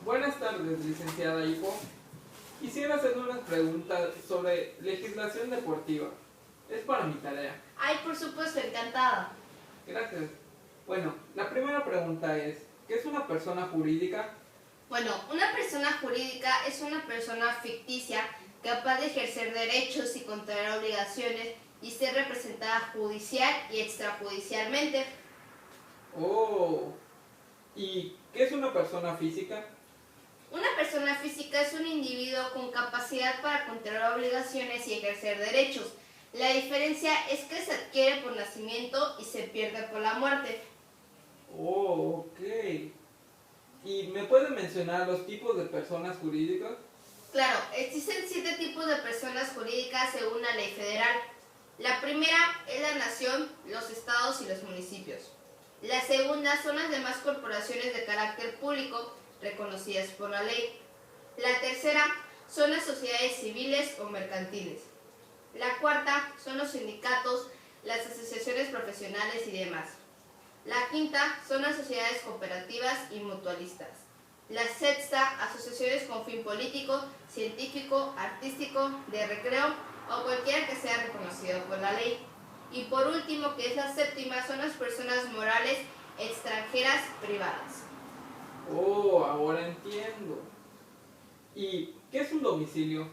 Buenas tardes, licenciada Ipo. Quisiera hacer unas preguntas sobre legislación deportiva. Es para mi tarea. Ay, por supuesto, encantada. Gracias. Bueno, la primera pregunta es, ¿qué es una persona jurídica? Bueno, una persona jurídica es una persona ficticia capaz de ejercer derechos y contraer obligaciones y ser representada judicial y extrajudicialmente. Oh, ¿y qué es una persona física? Una persona física es un individuo con capacidad para contraer obligaciones y ejercer derechos. La diferencia es que se adquiere por nacimiento y se pierde por la muerte. Oh, ok. ¿Y me puede mencionar los tipos de personas jurídicas? Claro, existen 7 tipos de personas jurídicas según la ley federal. La primera es la nación, los estados y los municipios. La segunda son las demás corporaciones de carácter público reconocidas por la ley. La tercera son las sociedades civiles o mercantiles. La cuarta son los sindicatos, las asociaciones profesionales y demás. La quinta son las sociedades cooperativas y mutualistas. La sexta, asociaciones con fin político, científico, artístico, de recreo o cualquiera que sea reconocido por la ley. Y por último, que es la séptima, son las personas morales extranjeras privadas. Oh, ahora entiendo. ¿Y qué es un domicilio?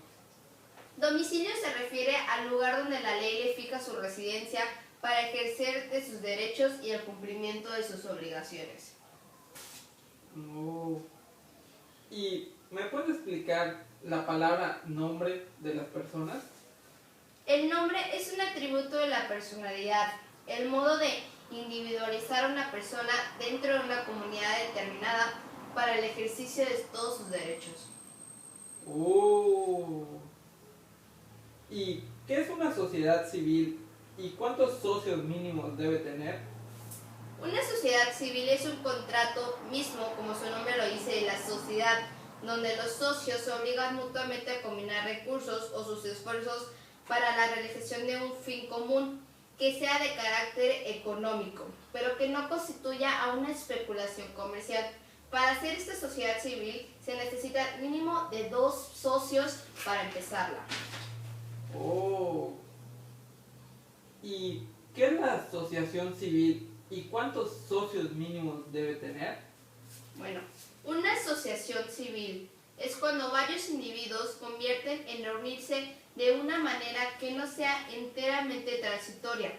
Domicilio se refiere al lugar donde la ley le fija su residencia para ejercer de sus derechos y el cumplimiento de sus obligaciones. Oh. ¿Y me puede explicar la palabra nombre de las personas? El nombre es un atributo de la personalidad, el modo de individualizar a una persona dentro de una comunidad determinada para el ejercicio de todos sus derechos. Oh. ¿Y qué es una sociedad civil y cuántos socios mínimos debe tener? Una sociedad civil es un contrato mismo, como su nombre lo dice, de la sociedad, donde los socios se obligan mutuamente a combinar recursos o sus esfuerzos para la realización de un fin común que sea de carácter económico, pero que no constituya a una especulación comercial. Para hacer esta sociedad civil se necesita mínimo de 2 socios para empezarla. Oh. ¿Y qué es la asociación civil y cuántos socios mínimos debe tener? Bueno, una asociación civil es cuando varios individuos convierten en reunirse de una manera que no sea enteramente transitoria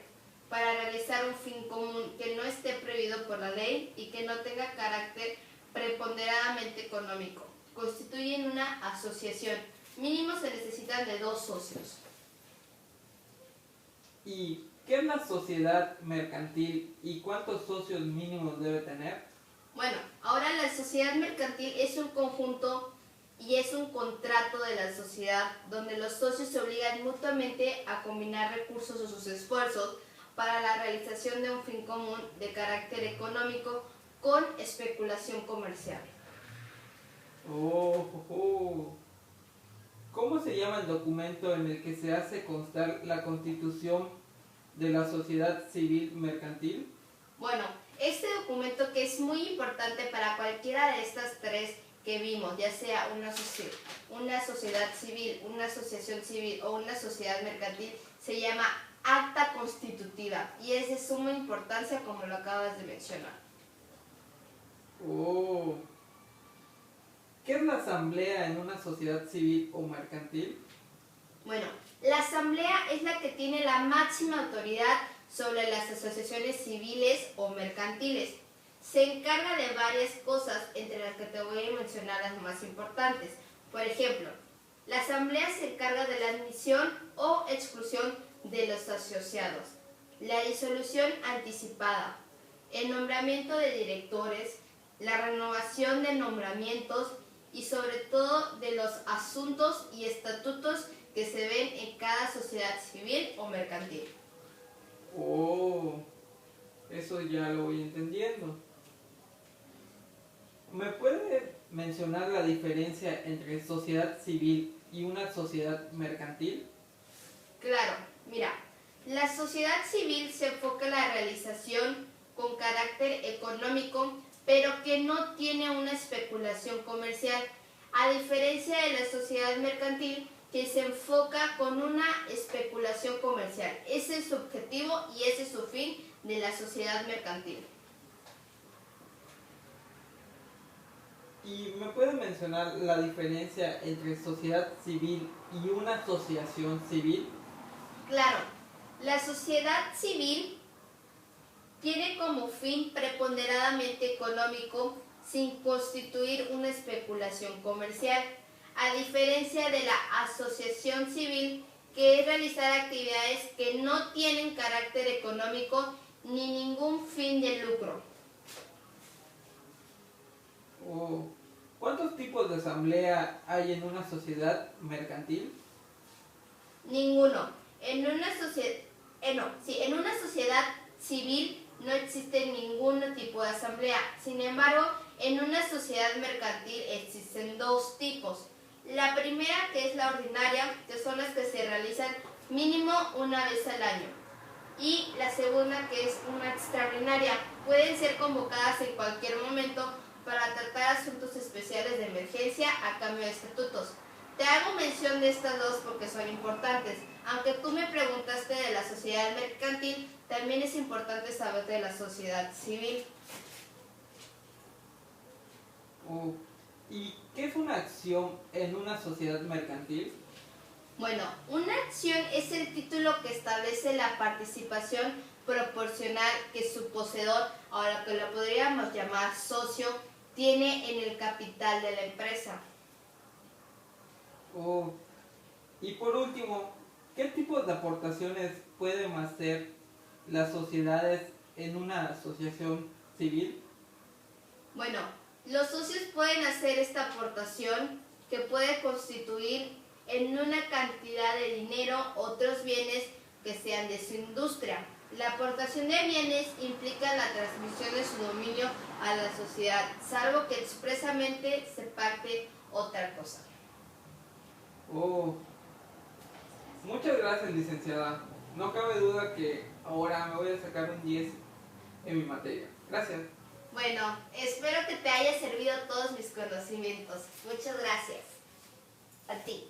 para realizar un fin común que no esté prohibido por la ley y que no tenga carácter preponderadamente económico. Constituyen una asociación. Mínimo se necesitan de 2 socios. ¿Y qué es la sociedad mercantil y cuántos socios mínimos debe tener? Bueno, ahora la sociedad mercantil es un conjunto y es un contrato de la sociedad donde los socios se obligan mutuamente a combinar recursos o sus esfuerzos para la realización de un fin común de carácter económico con especulación comercial. Oh, oh, oh. ¿Cómo se llama el documento en el que se hace constar la constitución de la sociedad civil mercantil? Bueno, este documento que es muy importante para cualquiera de estas 3 que vimos, ya sea una sociedad civil, una asociación civil o una sociedad mercantil, se llama acta constitutiva y es de suma importancia como lo acabas de mencionar. Oh. ¿Qué es la asamblea en una sociedad civil o mercantil? Bueno, la asamblea es la que tiene la máxima autoridad sobre las asociaciones civiles o mercantiles. Se encarga de varias cosas, entre las que te voy a mencionar las más importantes. Por ejemplo, la asamblea se encarga de la admisión o exclusión de los asociados, la disolución anticipada, el nombramiento de directores, la renovación de nombramientos y sobre todo de los asuntos y estatutos que se ven en cada sociedad civil o mercantil. Oh, eso ya lo voy entendiendo. ¿Me puede mencionar la diferencia entre sociedad civil y una sociedad mercantil? Claro, mira, la sociedad civil se enfoca en la realización con carácter económico pero que no tiene una especulación comercial, a diferencia de la sociedad mercantil que se enfoca con una especulación comercial. Ese es su objetivo y ese es su fin de la sociedad mercantil. ¿Y me puede mencionar la diferencia entre sociedad civil y una asociación civil? Claro, la sociedad civil tiene como fin preponderantemente económico sin constituir una especulación comercial, a diferencia de la asociación civil, que es realizar actividades que no tienen carácter económico ni ningún fin de lucro. ¿Cuántos tipos de asamblea hay en una sociedad mercantil? Ninguno. En una sociedad civil no existe ningún tipo de asamblea. Sin embargo, en una sociedad mercantil existen dos tipos. La primera, que es la ordinaria, que son las que se realizan mínimo una vez al año. Y la segunda, que es una extraordinaria. Pueden ser convocadas en cualquier momento para tratar asuntos especiales de emergencia a cambio de estatutos. Te hago mención de estas dos porque son importantes. Aunque tú me preguntaste de la sociedad mercantil, también es importante saber de la sociedad civil. ¿Y qué es una acción en una sociedad mercantil? Bueno, una acción es el título que establece la participación proporcional que su poseedor, o lo que lo podríamos llamar socio, tiene en el capital de la empresa. Y por último, ¿qué tipos de aportaciones pueden hacer las sociedades en una asociación civil? Bueno, los socios pueden hacer esta aportación que puede constituir en una cantidad de dinero otros bienes que sean de su industria. La aportación de bienes implica la transmisión de su dominio a la sociedad, salvo que expresamente se pacte otra cosa. Muchas gracias, licenciada. No cabe duda que ahora me voy a sacar un 10 en mi materia. Gracias. Bueno, espero que te haya servido todos mis conocimientos. Muchas gracias. A ti.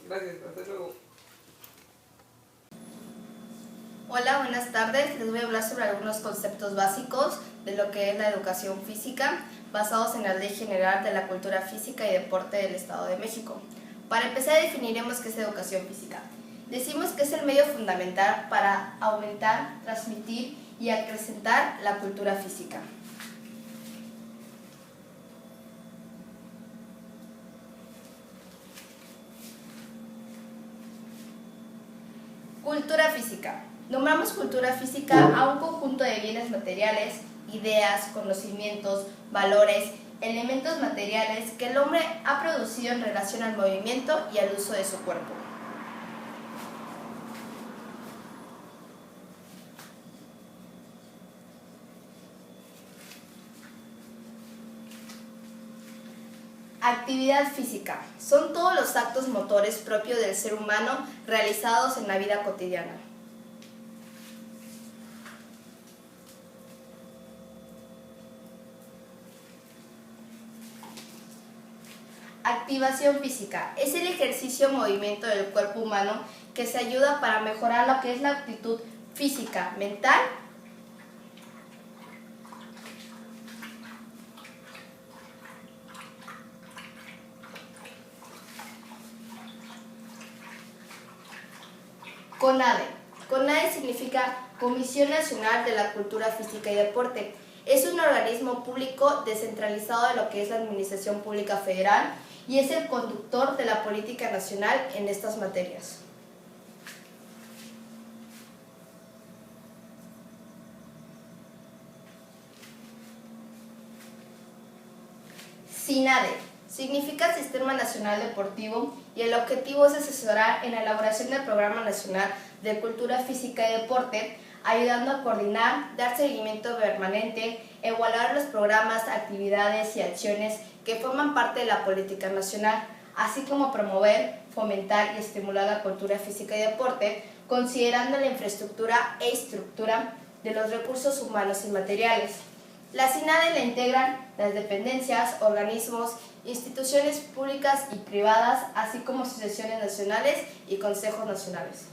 Gracias, hasta luego. Hola, buenas tardes. Les voy a hablar sobre algunos conceptos básicos de lo que es la educación física, basados en la Ley General de la Cultura Física y Deporte del Estado de México. Para empezar, definiremos qué es educación física. Decimos que es el medio fundamental para aumentar, transmitir y acrecentar la cultura física. Cultura física. Nombramos cultura física a un conjunto de bienes materiales, ideas, conocimientos, valores, elementos materiales que el hombre ha producido en relación al movimiento y al uso de su cuerpo. Actividad física. Son todos los actos motores propios del ser humano realizados en la vida cotidiana. Activación física. Es el ejercicio o movimiento del cuerpo humano que se ayuda para mejorar lo que es la actitud física, mental CONADE. CONADE significa Comisión Nacional de la Cultura Física y Deporte. Es un organismo público descentralizado de lo que es la Administración Pública Federal y es el conductor de la política nacional en estas materias. SINADE significa Sistema Nacional Deportivo y el objetivo es asesorar en la elaboración del Programa Nacional de Cultura Física y Deporte, ayudando a coordinar, dar seguimiento permanente, evaluar los programas, actividades y acciones que forman parte de la política nacional, así como promover, fomentar y estimular la cultura física y deporte, considerando la infraestructura e estructura de los recursos humanos y materiales. La CINADE la integran las dependencias, organismos, instituciones públicas y privadas, así como asociaciones nacionales y consejos nacionales.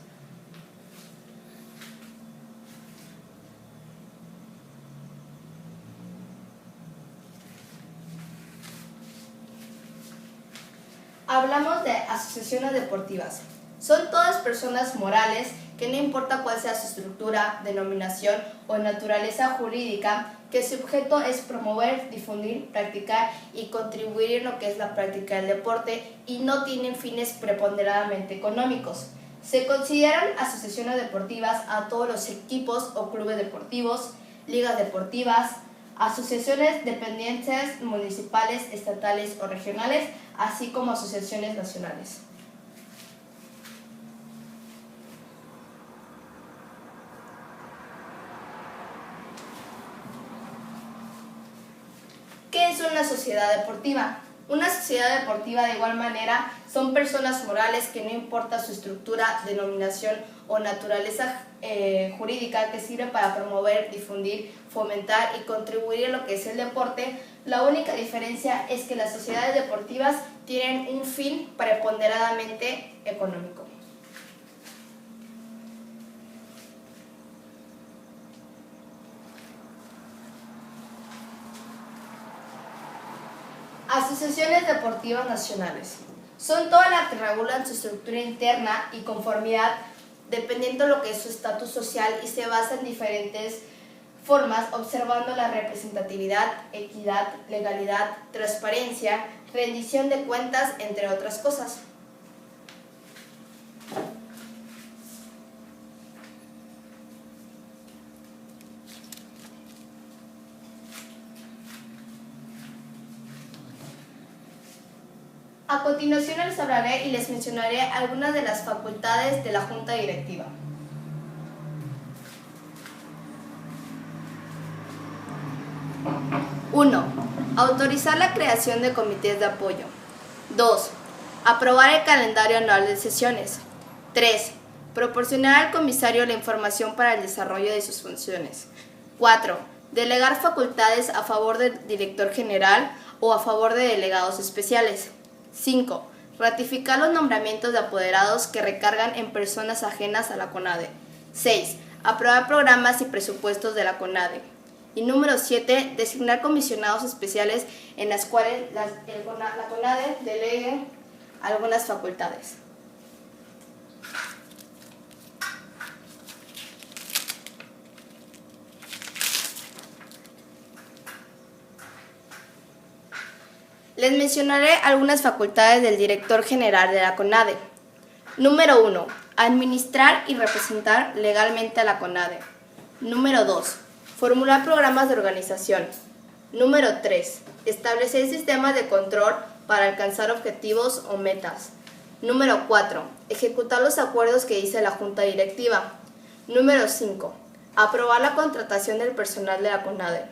Hablamos de asociaciones deportivas. Son todas personas morales que no importa cuál sea su estructura, denominación o naturaleza jurídica, que su objeto es promover, difundir, practicar y contribuir en lo que es la práctica del deporte y no tienen fines preponderantemente económicos. Se consideran asociaciones deportivas a todos los equipos o clubes deportivos, ligas deportivas, asociaciones dependientes municipales, estatales o regionales, así como asociaciones nacionales. ¿Qué es una sociedad deportiva? Una sociedad deportiva, de igual manera, son personas morales que no importa su estructura, denominación o naturaleza jurídica, que sirven para promover, difundir, fomentar y contribuir en lo que es el deporte. La única diferencia es que las sociedades deportivas tienen un fin preponderantemente económico. Asociaciones deportivas nacionales. Son todas las que regulan su estructura interna y conformidad dependiendo de lo que es su estatus social y se basa en diferentes formas, observando la representatividad, equidad, legalidad, transparencia, rendición de cuentas, entre otras cosas. A continuación les hablaré y les mencionaré algunas de las facultades de la Junta Directiva. 1. Autorizar la creación de comités de apoyo. 2. Aprobar el calendario anual de sesiones. 3. Proporcionar al comisario la información para el desarrollo de sus funciones. 4. Delegar facultades a favor del director general o a favor de delegados especiales. 5. Ratificar los nombramientos de apoderados que recargan en personas ajenas a la CONADE. 6. Aprobar programas y presupuestos de la CONADE. Y número 7. Designar comisionados especiales en las cuales la CONADE delegue algunas facultades. Les mencionaré algunas facultades del director general de la CONADE. Número 1. Administrar y representar legalmente a la CONADE. Número 2. Formular programas de organización. Número 3. Establecer sistemas de control para alcanzar objetivos o metas. Número 4. Ejecutar los acuerdos que dice la Junta Directiva. Número 5. Aprobar la contratación del personal de la CONADE.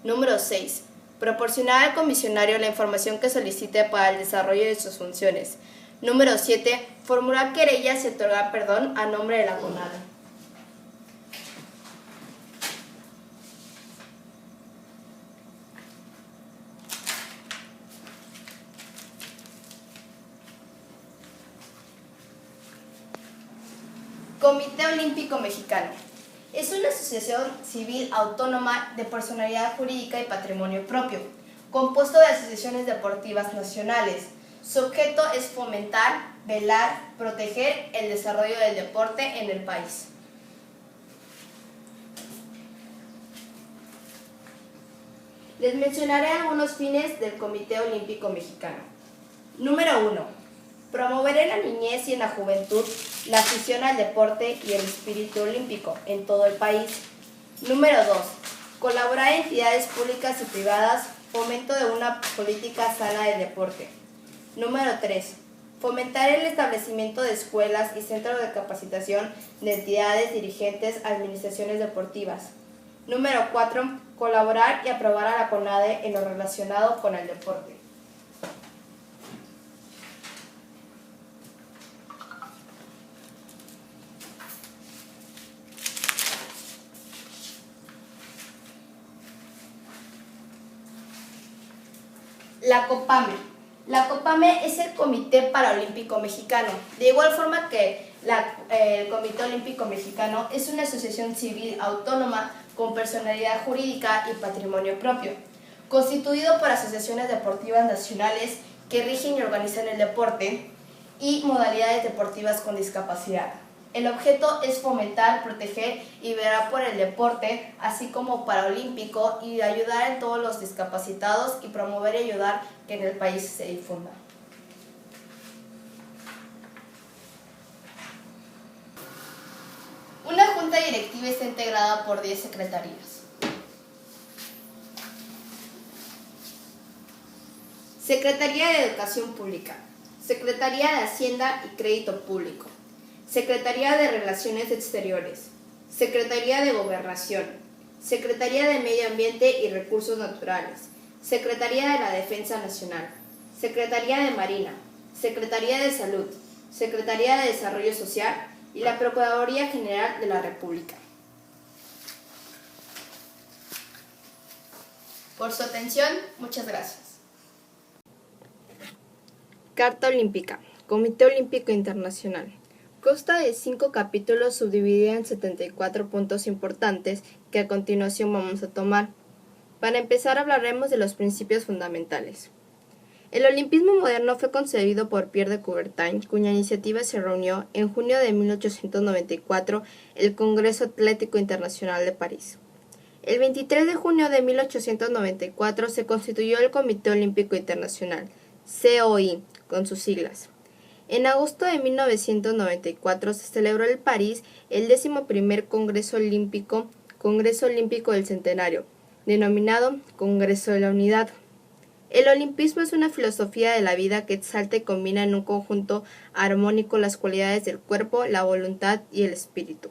Número 6. Proporcionar al comisionario la información que solicite para el desarrollo de sus funciones. Número 7. Formular querellas y otorgar perdón a nombre de la CONADE. Comité Olímpico Mexicano. Es una asociación civil autónoma de personalidad jurídica y patrimonio propio, compuesto de asociaciones deportivas nacionales. Su objeto es fomentar, velar, proteger el desarrollo del deporte en el país. Les mencionaré algunos fines del Comité Olímpico Mexicano. Número 1. Promover en la niñez y en la juventud la afición al deporte y el espíritu olímpico en todo el país. Número 2. Colaborar en entidades públicas y privadas, fomento de una política sana del deporte. Número 3. Fomentar el establecimiento de escuelas y centros de capacitación de entidades dirigentes, administraciones deportivas. Número 4. Colaborar y aprobar a la CONADE en lo relacionado con el deporte. La COPAME. La COPAME es el Comité Paralímpico Mexicano. De igual forma que el Comité Olímpico Mexicano es una asociación civil autónoma con personalidad jurídica y patrimonio propio, constituido por asociaciones deportivas nacionales que rigen y organizan el deporte y modalidades deportivas con discapacidad. El objeto es fomentar, proteger y velar por el deporte, así como paralímpico, y ayudar a todos los discapacitados y promover y ayudar que en el país se difunda. Una junta directiva está integrada por 10 secretarías. Secretaría de Educación Pública, Secretaría de Hacienda y Crédito Público, Secretaría de Relaciones Exteriores, Secretaría de Gobernación, Secretaría de Medio Ambiente y Recursos Naturales, Secretaría de la Defensa Nacional, Secretaría de Marina, Secretaría de Salud, Secretaría de Desarrollo Social y la Procuraduría General de la República. Por su atención, muchas gracias. Carta Olímpica, Comité Olímpico Internacional. Consta de 5 capítulos subdividida en 74 puntos importantes que a continuación vamos a tomar. Para empezar hablaremos de los principios fundamentales. El olimpismo moderno fue concebido por Pierre de Coubertin, cuya iniciativa se reunió en junio de 1894 el Congreso Atlético Internacional de París. El 23 de junio de 1894 se constituyó el Comité Olímpico Internacional, COI, con sus siglas. En agosto de 1994 se celebró en París el 11º Congreso Olímpico del Centenario, denominado Congreso de la Unidad. El olimpismo es una filosofía de la vida que exalta y combina en un conjunto armónico las cualidades del cuerpo, la voluntad y el espíritu.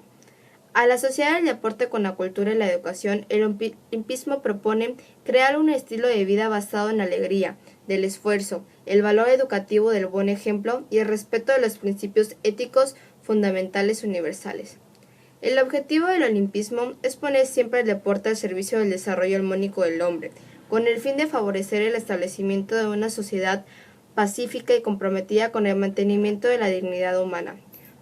Al asociar el deporte con la cultura y la educación, el olimpismo propone crear un estilo de vida basado en la alegría, del esfuerzo, el valor educativo del buen ejemplo y el respeto de los principios éticos fundamentales universales. El objetivo del olimpismo es poner siempre el deporte al servicio del desarrollo armónico del hombre, con el fin de favorecer el establecimiento de una sociedad pacífica y comprometida con el mantenimiento de la dignidad humana.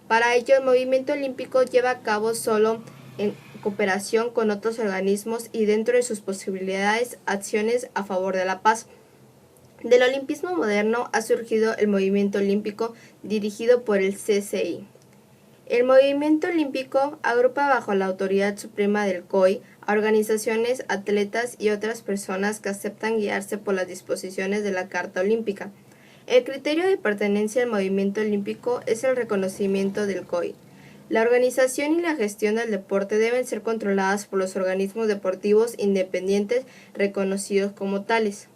Para ello, el movimiento olímpico lleva a cabo solo en cooperación con otros organismos y dentro de sus posibilidades acciones a favor de la paz. Del olimpismo moderno ha surgido el movimiento olímpico dirigido por el CCI. El movimiento olímpico agrupa bajo la autoridad suprema del COI a organizaciones, atletas y otras personas que aceptan guiarse por las disposiciones de la Carta Olímpica. El criterio de pertenencia al movimiento olímpico es el reconocimiento del COI. La organización y la gestión del deporte deben ser controladas por los organismos deportivos independientes reconocidos como tales.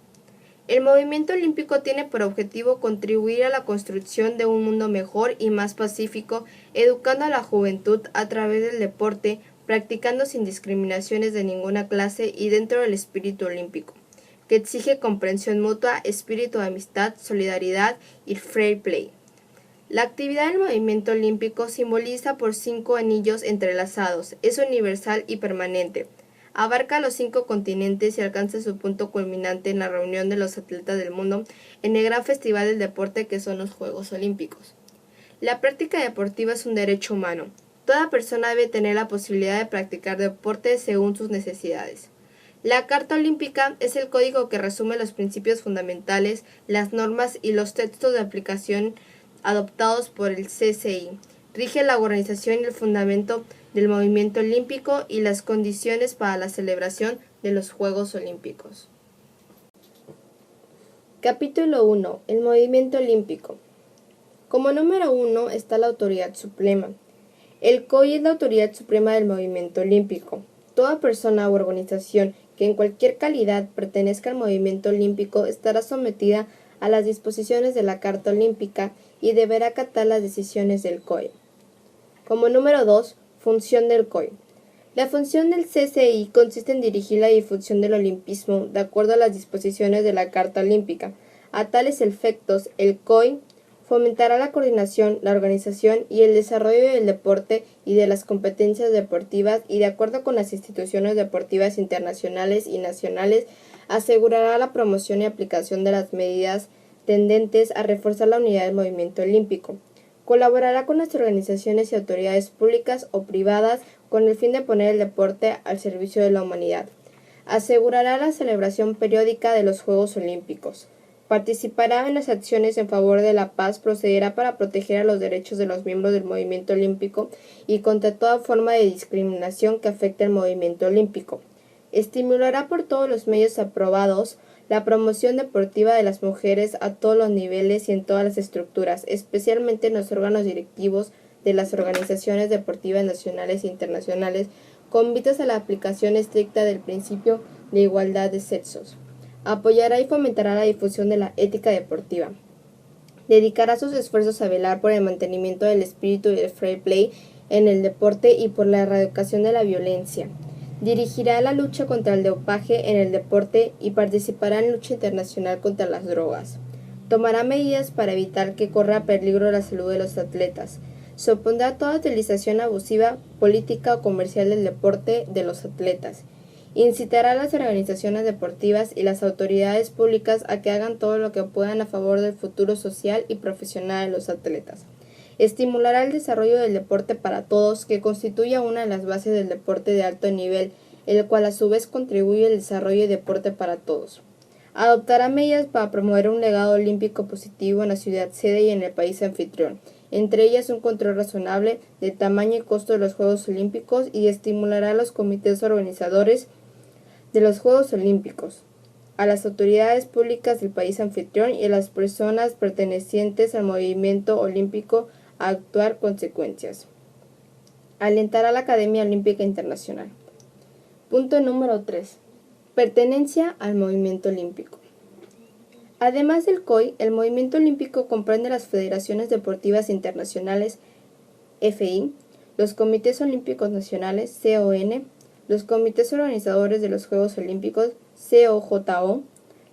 El movimiento olímpico tiene por objetivo contribuir a la construcción de un mundo mejor y más pacífico, educando a la juventud a través del deporte, practicando sin discriminaciones de ninguna clase y dentro del espíritu olímpico, que exige comprensión mutua, espíritu de amistad, solidaridad y fair play. La actividad del movimiento olímpico simboliza por 5 anillos entrelazados, es universal y permanente. Abarca los 5 continentes y alcanza su punto culminante en la reunión de los atletas del mundo en el gran festival del deporte que son los Juegos Olímpicos. La práctica deportiva es un derecho humano. Toda persona debe tener la posibilidad de practicar deporte según sus necesidades. La Carta Olímpica es el código que resume los principios fundamentales, las normas y los textos de aplicación adoptados por el CCI. Rige la organización y el fundamento del movimiento olímpico y las condiciones para la celebración de los Juegos Olímpicos. Capítulo 1. El movimiento olímpico. Como número 1 está la autoridad suprema. El COI es la autoridad suprema del movimiento olímpico. Toda persona u organización que en cualquier calidad pertenezca al movimiento olímpico estará sometida a las disposiciones de la Carta Olímpica y deberá acatar las decisiones del COI. Como número 2, función del COI. La función del CCI consiste en dirigir la difusión del olimpismo de acuerdo a las disposiciones de la Carta Olímpica. A tales efectos, el COI fomentará la coordinación, la organización y el desarrollo del deporte y de las competencias deportivas y de acuerdo con las instituciones deportivas internacionales y nacionales, Asegurará la promoción y aplicación de las medidas tendentes a reforzar la unidad del movimiento olímpico. Colaborará con las organizaciones y autoridades públicas o privadas con el fin de poner el deporte al servicio de la humanidad. Asegurará la celebración periódica de los Juegos Olímpicos. Participará en las acciones en favor de la paz, procederá para proteger a los derechos de los miembros del movimiento olímpico y contra toda forma de discriminación que afecte al movimiento olímpico. Estimulará por todos los medios aprobados la promoción deportiva de las mujeres a todos los niveles y en todas las estructuras, especialmente en los órganos directivos de las organizaciones deportivas nacionales e internacionales, con vistas a la aplicación estricta del principio de igualdad de sexos. Apoyará y fomentará la difusión de la ética deportiva. Dedicará sus esfuerzos a velar por el mantenimiento del espíritu del fair play en el deporte y por la erradicación de la violencia. Dirigirá la lucha contra el dopaje en el deporte y participará en lucha internacional contra las drogas. Tomará medidas para evitar que corra peligro la salud de los atletas. Se opondrá a toda utilización abusiva, política o comercial del deporte de los atletas. Incitará a las organizaciones deportivas y las autoridades públicas a que hagan todo lo que puedan a favor del futuro social y profesional de los atletas. Estimulará el desarrollo del deporte para todos, que constituya una de las bases del deporte de alto nivel, el cual a su vez contribuye al desarrollo del deporte para todos. Adoptará medidas para promover un legado olímpico positivo en la ciudad sede y en el país anfitrión, entre ellas un control razonable del tamaño y costo de los Juegos Olímpicos, y estimulará a los comités organizadores de los Juegos Olímpicos, a las autoridades públicas del país anfitrión y a las personas pertenecientes al movimiento olímpico a actuar consecuencias. Alentará a la Academia Olímpica Internacional. Punto número 3. Pertenencia al movimiento olímpico. Además del COI, el movimiento olímpico comprende las federaciones deportivas internacionales FI, los comités olímpicos nacionales CON, los comités organizadores de los Juegos Olímpicos COJO,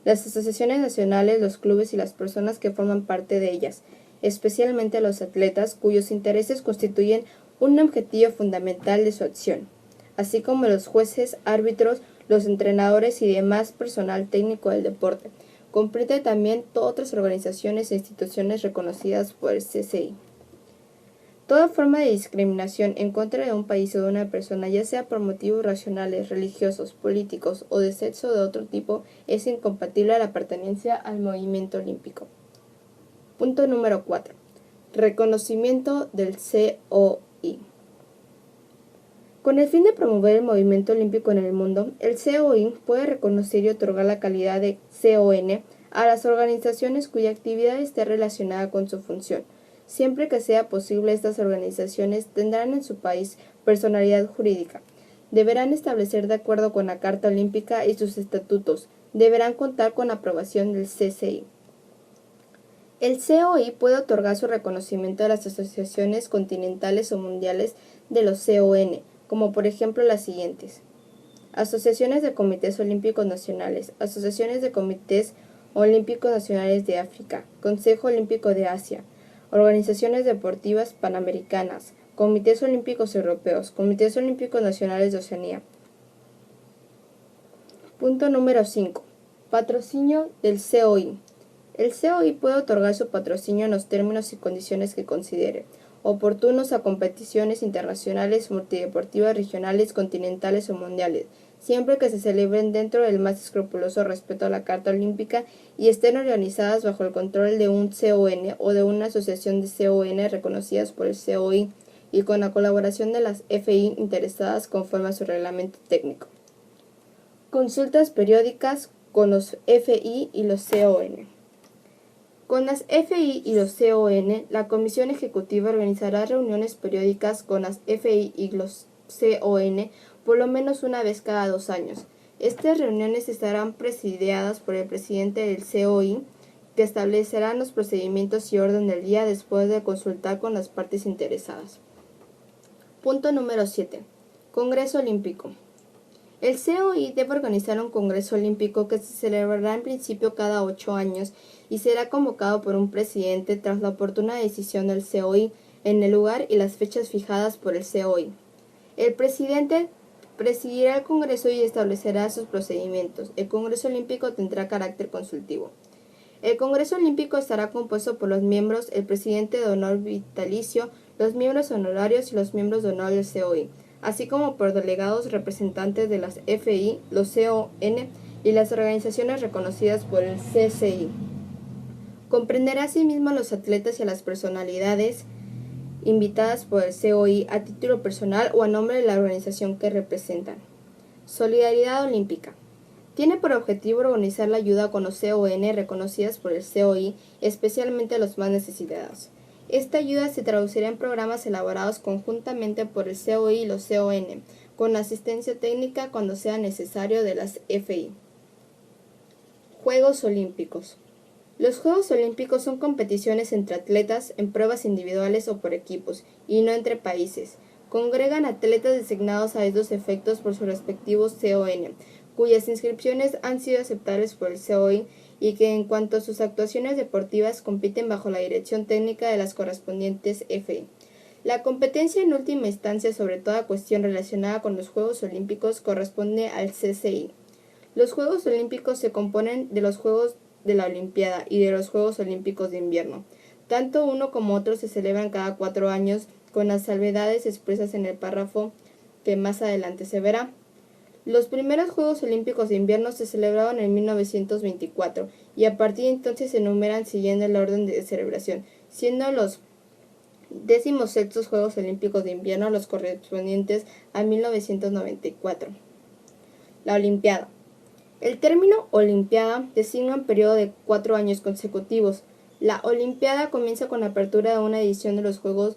las asociaciones nacionales, los clubes y las personas que forman parte de ellas, especialmente los atletas cuyos intereses constituyen un objetivo fundamental de su acción, así como los jueces, árbitros, los entrenadores y demás personal técnico del deporte. Comprende también todas otras organizaciones e instituciones reconocidas por el CCI. Toda forma de discriminación en contra de un país o de una persona, ya sea por motivos racionales, religiosos, políticos o de sexo o de otro tipo, es incompatible a la pertenencia al movimiento olímpico. Punto número 4. Reconocimiento del COI. Con el fin de promover el movimiento olímpico en el mundo, el COI puede reconocer y otorgar la calidad de CON a las organizaciones cuya actividad esté relacionada con su función. Siempre que sea posible, estas organizaciones tendrán en su país personalidad jurídica. Deberán establecer de acuerdo con la Carta Olímpica y sus estatutos. Deberán contar con aprobación del CCI. El COI puede otorgar su reconocimiento a las asociaciones continentales o mundiales de los CON, como por ejemplo las siguientes: asociaciones de comités olímpicos nacionales, asociaciones de comités olímpicos nacionales de África, Consejo Olímpico de Asia, organizaciones deportivas panamericanas, comités olímpicos europeos, comités olímpicos nacionales de Oceanía. Punto número 5. Patrocinio del COI. El COI puede otorgar su patrocinio en los términos y condiciones que considere oportunos a competiciones internacionales, multideportivas, regionales, continentales o mundiales, siempre que se celebren dentro del más escrupuloso respeto a la Carta Olímpica y estén organizadas bajo el control de un CON o de una asociación de CON reconocidas por el COI y con la colaboración de las FI interesadas conforme a su reglamento técnico. Consultas periódicas con los FI y los CON. Con las FI y los CON, la Comisión Ejecutiva organizará reuniones periódicas con las FI y los CON por lo menos una vez cada 2 años. Estas reuniones estarán presididas por el presidente del COI, que establecerán los procedimientos y orden del día después de consultar con las partes interesadas. Punto número 7. Congreso Olímpico. El COI debe organizar un Congreso Olímpico que se celebrará en principio cada 8 años y será convocado por un presidente tras la oportuna decisión del COI en el lugar y las fechas fijadas por el COI. El presidente Presidirá el Congreso y establecerá sus procedimientos. El Congreso Olímpico tendrá carácter consultivo. El Congreso Olímpico estará compuesto por los miembros, el presidente de honor vitalicio, los miembros honorarios y los miembros de honor del COI, así como por delegados representantes de las FI, los CON y las organizaciones reconocidas por el CCI. Comprenderá asimismo a los atletas y a las personalidades invitadas por el COI a título personal o a nombre de la organización que representan. Solidaridad olímpica. Tiene por objetivo organizar la ayuda con los CON reconocidas por el COI, especialmente a los más necesitados. Esta ayuda se traducirá en programas elaborados conjuntamente por el COI y los CON, con asistencia técnica cuando sea necesario de las FI. Juegos Olímpicos. Los Juegos Olímpicos son competiciones entre atletas en pruebas individuales o por equipos, y no entre países. Congregan atletas designados a estos efectos por sus respectivos CON, cuyas inscripciones han sido aceptables por el COI y que en cuanto a sus actuaciones deportivas compiten bajo la dirección técnica de las correspondientes FI. La competencia en última instancia sobre toda cuestión relacionada con los Juegos Olímpicos corresponde al CCI. Los Juegos Olímpicos se componen de los Juegos de la Olimpiada y de los Juegos Olímpicos de Invierno. Tanto uno como otro se celebran cada 4 años, con las salvedades expresas en el párrafo que más adelante se verá. Los primeros Juegos Olímpicos de Invierno se celebraron en 1924 y a partir de entonces se enumeran siguiendo el orden de celebración, siendo los 16º Juegos Olímpicos de Invierno los correspondientes a 1994. La Olimpiada. El término Olimpiada designa un periodo de 4 años consecutivos. La Olimpiada comienza con la apertura de una edición de los Juegos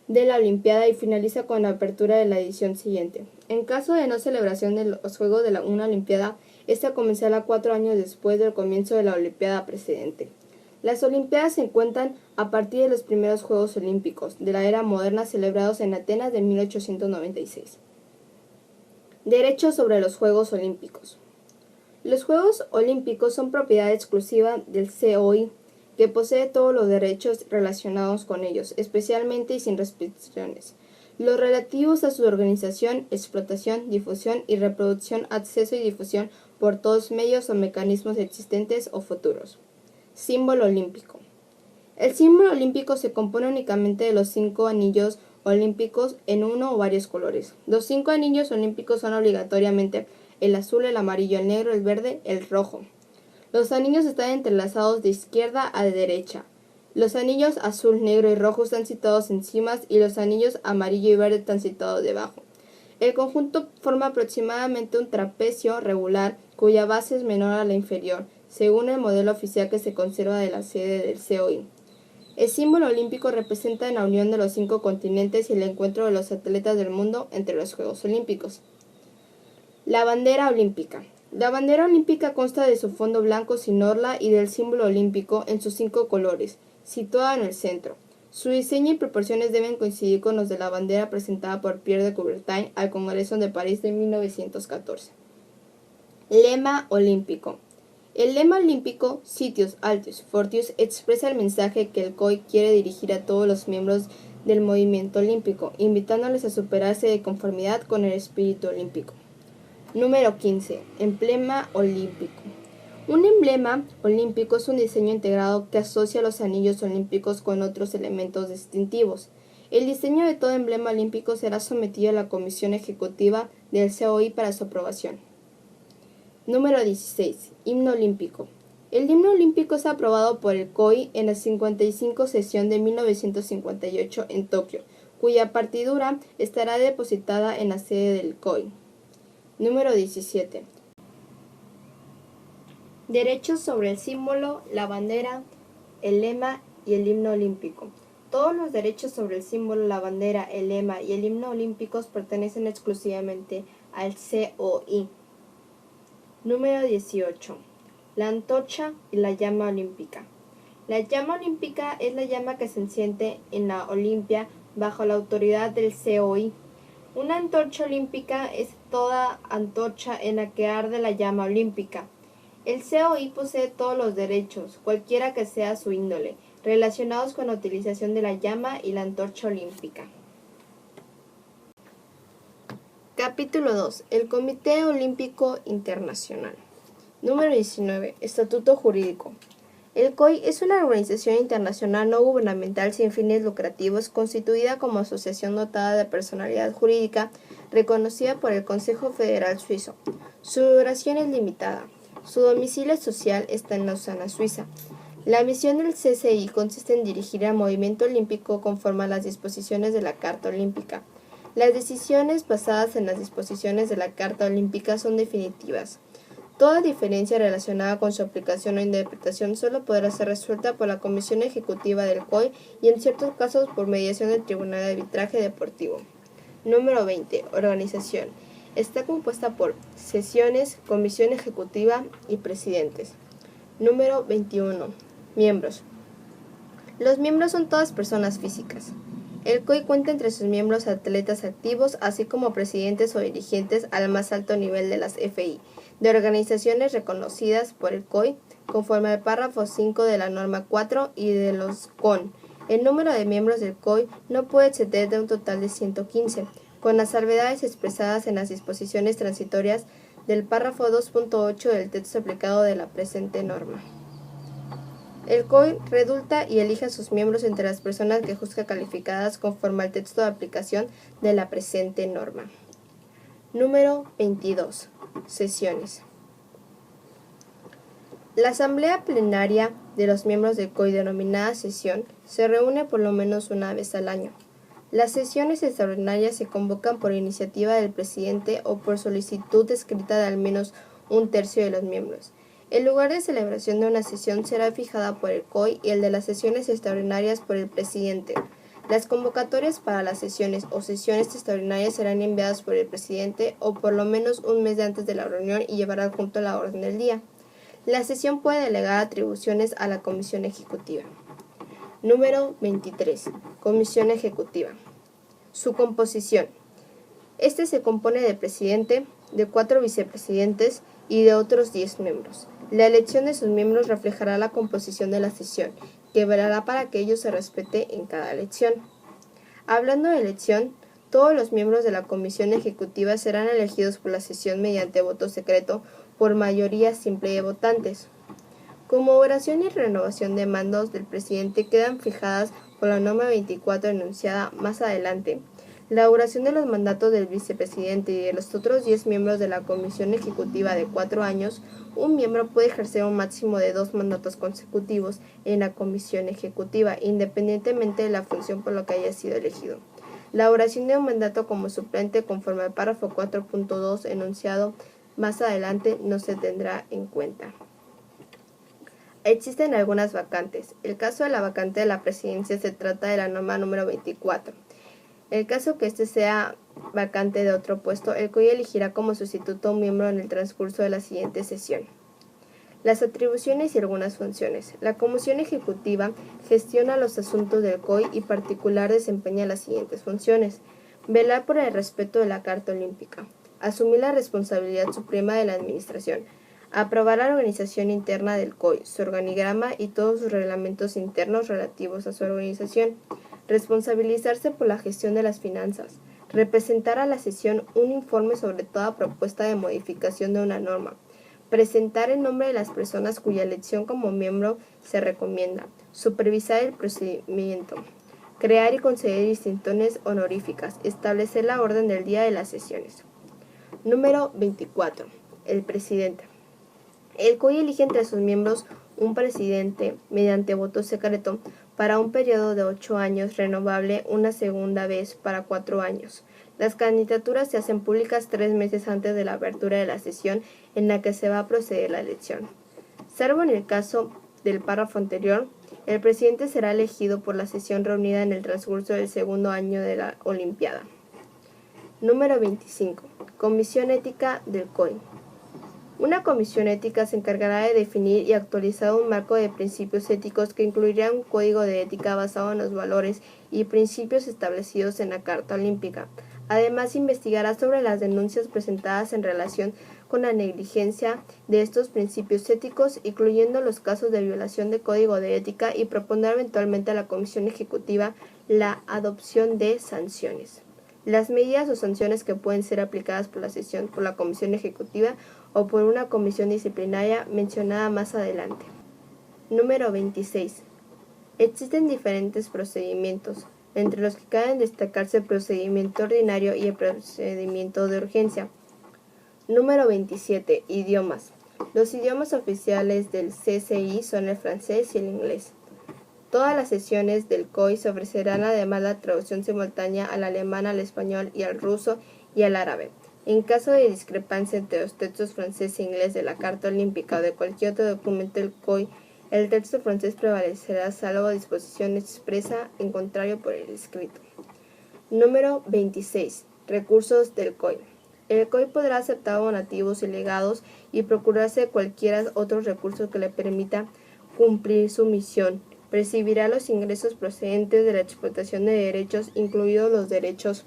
de la Olimpiada y finaliza con la apertura de la edición siguiente. En caso de no celebración de los Juegos de una Olimpiada, esta comenzará 4 años después del comienzo de la Olimpiada precedente. Las Olimpiadas se cuentan a partir de los primeros Juegos Olímpicos de la era moderna celebrados en Atenas de 1896. Derechos sobre los Juegos Olímpicos. Los Juegos Olímpicos son propiedad exclusiva del COI, que posee todos los derechos relacionados con ellos, especialmente y sin restricciones, los relativos a su organización, explotación, difusión y reproducción, acceso y difusión por todos medios o mecanismos existentes o futuros. Símbolo olímpico. El símbolo olímpico se compone únicamente de los 5 anillos olímpicos en uno o varios colores. Los 5 anillos olímpicos son obligatoriamente el azul, el amarillo, el negro, el verde, el rojo. Los anillos están entrelazados de izquierda a derecha. Los anillos azul, negro y rojo están situados encima y los anillos amarillo y verde están situados debajo. El conjunto forma aproximadamente un trapecio regular cuya base es menor a la inferior, según el modelo oficial que se conserva de la sede del COI. El símbolo olímpico representa la unión de los 5 continentes y el encuentro de los atletas del mundo entre los Juegos Olímpicos. La bandera olímpica. La bandera olímpica consta de su fondo blanco sin orla y del símbolo olímpico en sus 5 colores, situada en el centro. Su diseño y proporciones deben coincidir con los de la bandera presentada por Pierre de Coubertin al Congreso de París de 1914. Lema olímpico. El lema olímpico, Citius Altius Fortius, expresa el mensaje que el COI quiere dirigir a todos los miembros del movimiento olímpico, invitándoles a superarse de conformidad con el espíritu olímpico. Número 15. Emblema olímpico. Un emblema olímpico es un diseño integrado que asocia los anillos olímpicos con otros elementos distintivos. El diseño de todo emblema olímpico será sometido a la Comisión Ejecutiva del COI para su aprobación. Número 16. Himno olímpico. El himno olímpico es aprobado por el COI en la 55 sesión de 1958 en Tokio, cuya partitura estará depositada en la sede del COI. Número 17. Derechos sobre el símbolo, la bandera, el lema y el himno olímpico. Todos los derechos sobre el símbolo, la bandera, el lema y el himno olímpicos pertenecen exclusivamente al COI. Número 18. La antorcha y la llama olímpica. La llama olímpica es la llama que se enciende en la Olimpia bajo la autoridad del COI. Una antorcha olímpica es toda antorcha en la que arde la llama olímpica. El COI posee todos los derechos, cualquiera que sea su índole, relacionados con la utilización de la llama y la antorcha olímpica. Capítulo 2. El Comité Olímpico Internacional. Número 19. Estatuto Jurídico. El COI es una organización internacional no gubernamental sin fines lucrativos constituida como asociación dotada de personalidad jurídica reconocida por el Consejo Federal Suizo. Su duración es limitada. Su domicilio social está en Lausana, Suiza. La misión del CCI consiste en dirigir al movimiento olímpico conforme a las disposiciones de la Carta Olímpica. Las decisiones basadas en las disposiciones de la Carta Olímpica son definitivas. Toda diferencia relacionada con su aplicación o interpretación solo podrá ser resuelta por la Comisión Ejecutiva del COI y en ciertos casos por mediación del Tribunal de Arbitraje Deportivo. Número 20. Organización. Está compuesta por sesiones, Comisión Ejecutiva y presidentes. Número 21. Miembros. Los miembros son todas personas físicas. El COI cuenta entre sus miembros atletas activos, así como presidentes o dirigentes al más alto nivel de las FI, de organizaciones reconocidas por el COI, conforme al párrafo 5 de la norma 4 y de los CON. El número de miembros del COI no puede exceder de un total de 115, con las salvedades expresadas en las disposiciones transitorias del párrafo 2.8 del texto aplicado de la presente norma. El COI redulta y elige a sus miembros entre las personas que juzga calificadas conforme al texto de aplicación de la presente norma. Número 22. Sesiones. La asamblea plenaria de los miembros del COI, denominada sesión, se reúne por lo menos una vez al año. Las sesiones extraordinarias se convocan por iniciativa del presidente o por solicitud escrita de al menos un tercio de los miembros. El lugar de celebración de una sesión será fijada por el COI y el de las sesiones extraordinarias por el presidente. Las convocatorias para las sesiones o sesiones extraordinarias serán enviadas por el presidente o por lo menos un mes antes de la reunión y llevará junto a la orden del día. La sesión puede delegar atribuciones a la Comisión Ejecutiva. Número 23. Comisión Ejecutiva. Su composición. Este se compone de presidente, de 4 vicepresidentes y de otros 10 miembros. La elección de sus miembros reflejará la composición de la sesión, que velará para que ello se respete en cada elección. Hablando de elección, todos los miembros de la Comisión Ejecutiva serán elegidos por la sesión mediante voto secreto por mayoría simple de votantes. Como duración y renovación de mandos del presidente quedan fijadas por la norma 24 enunciada más adelante. La duración de los mandatos del vicepresidente y de los otros 10 miembros de la Comisión Ejecutiva de 4 años, un miembro puede ejercer un máximo de 2 mandatos consecutivos en la Comisión Ejecutiva, independientemente de la función por la que haya sido elegido. La duración de un mandato como suplente, conforme al párrafo 4.2 enunciado más adelante, no se tendrá en cuenta. Existen algunas vacantes. El caso de la vacante de la presidencia se trata de la norma número 24. En el caso que éste sea vacante de otro puesto, el COI elegirá como sustituto a un miembro en el transcurso de la siguiente sesión. Las atribuciones y algunas funciones. La Comisión Ejecutiva gestiona los asuntos del COI y particular desempeña las siguientes funciones. Velar por el respeto de la Carta Olímpica. Asumir la responsabilidad suprema de la administración. Aprobar la organización interna del COI, su organigrama y todos sus reglamentos internos relativos a su organización. Responsabilizarse por la gestión de las finanzas. Representar a la sesión un informe sobre toda propuesta de modificación de una norma. Presentar el nombre de las personas cuya elección como miembro se recomienda. Supervisar el procedimiento. Crear y conceder distinciones honoríficas. Establecer la orden del día de las sesiones. Número 24. El presidente. El COI elige entre sus miembros un presidente mediante voto secreto para un periodo de 8 años, renovable una segunda vez para 4 años. Las candidaturas se hacen públicas 3 meses antes de la apertura de la sesión en la que se va a proceder la elección. Salvo en el caso del párrafo anterior, el presidente será elegido por la sesión reunida en el transcurso del segundo año de la Olimpiada. Número 25. Comisión Ética del COI. Una comisión ética se encargará de definir y actualizar un marco de principios éticos que incluirá un código de ética basado en los valores y principios establecidos en la Carta Olímpica. Además, investigará sobre las denuncias presentadas en relación con la negligencia de estos principios éticos, incluyendo los casos de violación del código de ética, y propondrá eventualmente a la Comisión Ejecutiva la adopción de sanciones. Las medidas o sanciones que pueden ser aplicadas por la sesión, por la comisión ejecutiva o por una comisión disciplinaria mencionada más adelante. Número 26. Existen diferentes procedimientos, entre los que caben destacarse el procedimiento ordinario y el procedimiento de urgencia. Número 27. Idiomas. Los idiomas oficiales del CCI son el francés y el inglés. Todas las sesiones del COI se ofrecerán además la traducción simultánea al alemán, al español y al ruso y al árabe. En caso de discrepancia entre los textos francés e inglés de la Carta Olímpica o de cualquier otro documento del COI, el texto francés prevalecerá salvo disposición expresa en contrario por el escrito. Número 26. Recursos del COI. El COI podrá aceptar donativos y legados y procurarse cualquier otro recurso que le permita cumplir su misión. Percibirá los ingresos procedentes de la explotación de derechos, incluidos los derechos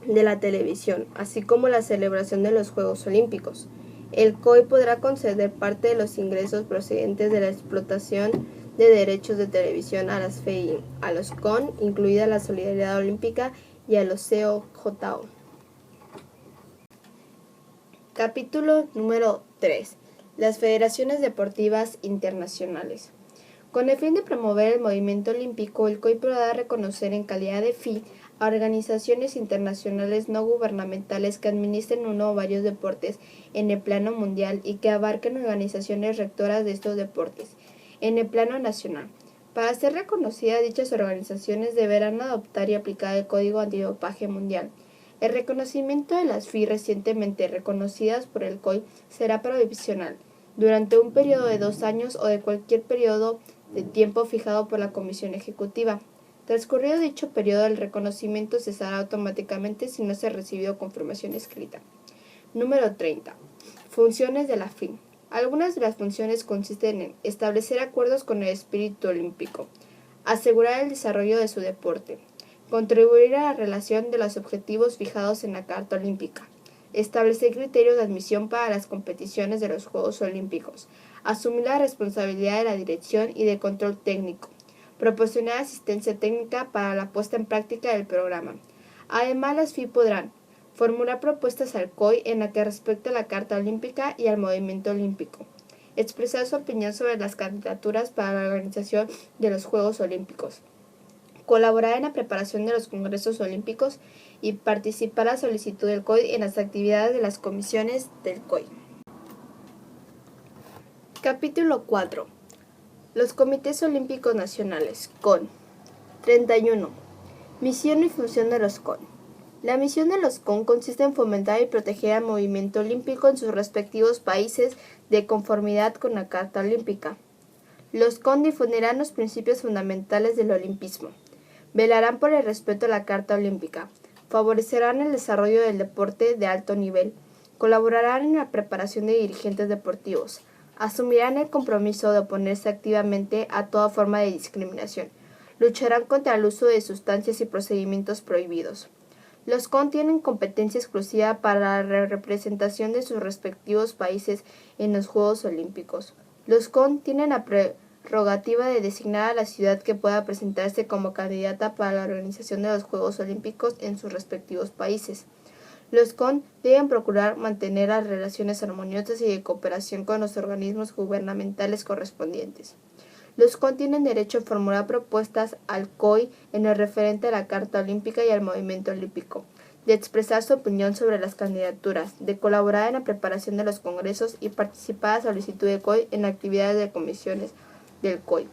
de la televisión, así como la celebración de los Juegos Olímpicos. El COI podrá conceder parte de los ingresos procedentes de la explotación de derechos de televisión a las FEI, a los CON, incluida la Solidaridad Olímpica, y a los COJO. Capítulo número 3. Las federaciones deportivas internacionales. Con el fin de promover el movimiento olímpico, el COI podrá reconocer en calidad de FI a organizaciones internacionales no gubernamentales que administren uno o varios deportes en el plano mundial y que abarquen organizaciones rectoras de estos deportes en el plano nacional. Para ser reconocidas, dichas organizaciones deberán adoptar y aplicar el Código Antidopaje Mundial. El reconocimiento de las FI recientemente reconocidas por el COI será provisional, durante un periodo de 2 años o de cualquier periodo de tiempo fijado por la Comisión Ejecutiva. Transcurrido dicho periodo, el reconocimiento cesará automáticamente si no se ha recibido confirmación escrita. Número 30. Funciones de la FI. Algunas de las funciones consisten en establecer acuerdos con el espíritu olímpico, asegurar el desarrollo de su deporte, contribuir a la realización de los objetivos fijados en la Carta Olímpica, establecer criterios de admisión para las competiciones de los Juegos Olímpicos, asumir la responsabilidad de la dirección y de control técnico, proporcionar asistencia técnica para la puesta en práctica del programa. Además, las FI podrán formular propuestas al COI en la que respecte a la Carta Olímpica y al movimiento olímpico, expresar su opinión sobre las candidaturas para la organización de los Juegos Olímpicos, colaborar en la preparación de los Congresos Olímpicos y participar a solicitud del COI en las actividades de las comisiones del COI. Capítulo 4. Los Comités Olímpicos Nacionales, CON. 31. Misión y función de los CON. La misión de los CON consiste en fomentar y proteger al movimiento olímpico en sus respectivos países de conformidad con la Carta Olímpica. Los CON difundirán los principios fundamentales del olimpismo, velarán por el respeto a la Carta Olímpica, favorecerán el desarrollo del deporte de alto nivel, colaborarán en la preparación de dirigentes deportivos, asumirán el compromiso de oponerse activamente a toda forma de discriminación, lucharán contra el uso de sustancias y procedimientos prohibidos. Los CON tienen competencia exclusiva para la representación de sus respectivos países en los Juegos Olímpicos. Los CON tienen la prerrogativa de designar a la ciudad que pueda presentarse como candidata para la organización de los Juegos Olímpicos en sus respectivos países. Los CON deben procurar mantener las relaciones armoniosas y de cooperación con los organismos gubernamentales correspondientes. Los CON tienen derecho a formular propuestas al COI en lo referente a la Carta Olímpica y al movimiento olímpico, de expresar su opinión sobre las candidaturas, de colaborar en la preparación de los congresos y participar a solicitud del COI en actividades de comisiones del COI.